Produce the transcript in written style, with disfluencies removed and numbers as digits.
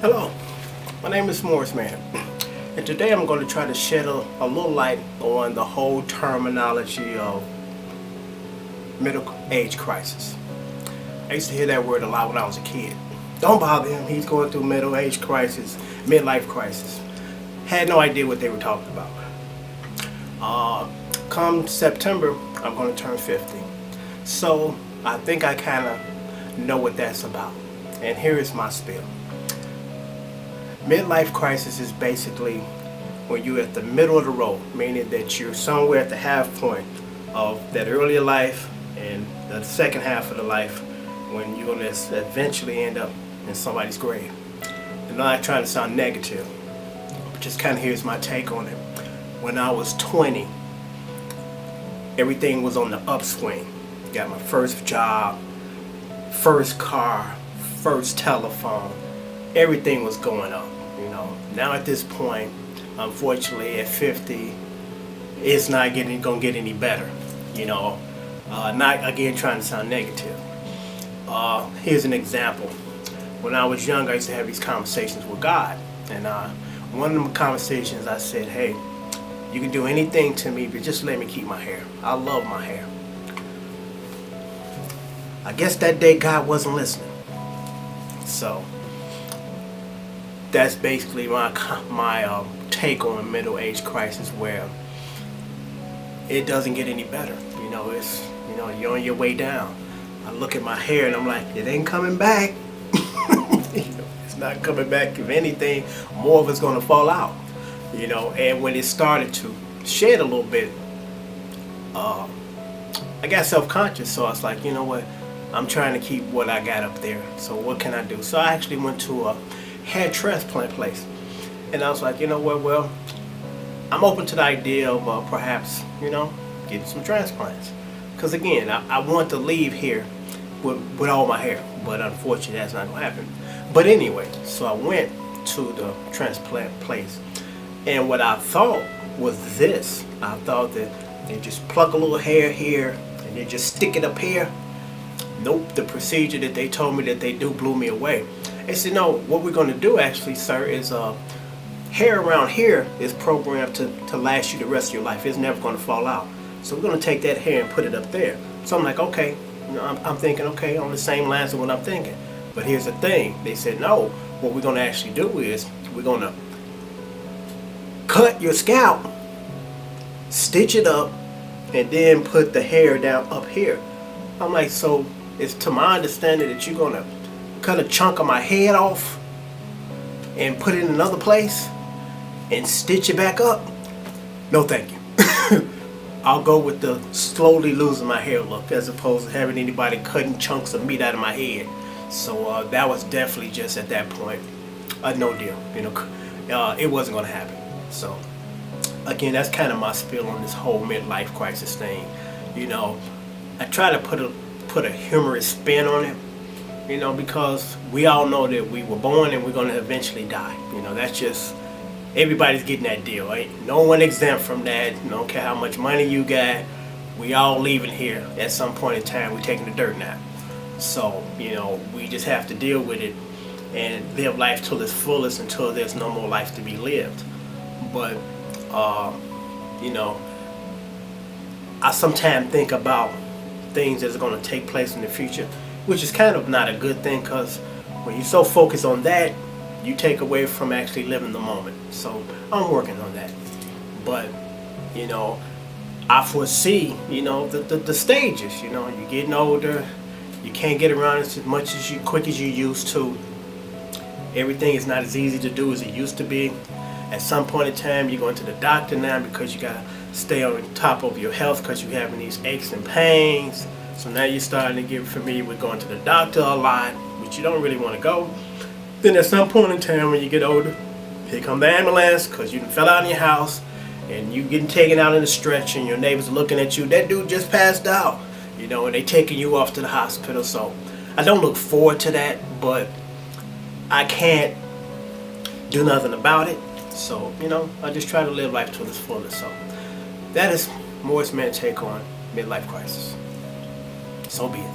Hello, my name is Morris Man, and today I'm going to try to shed a little light on the whole terminology of middle age crisis. I used to hear that word a lot when I was a kid. Don't bother him, he's going through middle age crisis, midlife crisis. Had no idea what they were talking about. Come September, I'm going to turn 50. So I think I kind of know what that's about. And here is my spiel. Midlife crisis is basically when you're at the middle of the road, meaning that you're somewhere at the half point of that earlier life and the second half of the life when you're going to eventually end up in somebody's grave. And I'm not trying to sound negative, but just kind of here's my take on it. When I was 20, everything was on the upswing. Got my first job, first car, first telephone. Everything was going up. Now at this point, unfortunately at 50, it's not gonna get any better. Not again trying to sound negative. Here's an example. When I was young, I used to have these conversations with God, and one of the conversations I said, "Hey, you can do anything to me, but just let me keep my hair. I love my hair." I guess that day God wasn't listening, so that's basically my take on middle age crisis, where it doesn't get any better. It's you're on your way down. I look at my hair and I'm like, it ain't coming back. It's not coming back. If anything, more of it's gonna fall out. And when it started to shed a little bit, I got self-conscious. So I was like, you know what? I'm trying to keep what I got up there. So what can I do? So I actually went to a hair transplant place, and I was like, you know what? Well, I'm open to the idea of perhaps, getting some transplants. Because again, I want to leave here with all my hair, but unfortunately that's not going to happen. But anyway, so I went to the transplant place, and what I thought was this. I thought that they just pluck a little hair here and they just stick it up here. Nope, the procedure that they told me that they do blew me away. They said, no, what we're going to do actually, sir, is hair around here is programmed to last you the rest of your life. It's never going to fall out. So we're going to take that hair and put it up there. So I'm like, okay. I'm thinking, okay, on the same lines of what I'm thinking. But here's the thing. They said, no, what we're going to actually do is we're going to cut your scalp, stitch it up, and then put the hair down up here. I'm like, so it's to my understanding that you're going to cut a chunk of my head off and put it in another place and stitch it back up? No, thank you. I'll go with the slowly losing my hair look, as opposed to having anybody cutting chunks of meat out of my head. So that was definitely just at that point a no deal. It wasn't going to happen. So again, that's kind of my spiel on this whole midlife crisis thing. I try to put a humorous spin on it, because we all know that we were born and we're going to eventually die. That's just, everybody's getting that deal, right? No one exempt from that. Don't care how much money you got. We all leaving here at some point in time. We're taking the dirt nap. So, we just have to deal with it and live life till its fullest until there's no more life to be lived. But, I sometimes think about things that's going to take place in the future, which is kind of not a good thing, because when you're so focused on that, you take away from actually living the moment. So I'm working on that. But, I foresee, the stages. You're getting older. You can't get around as much as quick as you used to. Everything is not as easy to do as it used to be. At some point in time, you're going to the doctor now because you got to stay on top of your health because you're having these aches and pains. So now you're starting to get familiar with going to the doctor a lot, but you don't really want to go. Then at some point in time when you get older, here come the ambulance because you fell out in your house and you getting taken out in the stretch and your neighbors are looking at you. That dude just passed out, and they taking you off to the hospital. So I don't look forward to that, but I can't do nothing about it. So, I just try to live life to its fullest. So that is Morris Man's take on midlife crisis. So be it.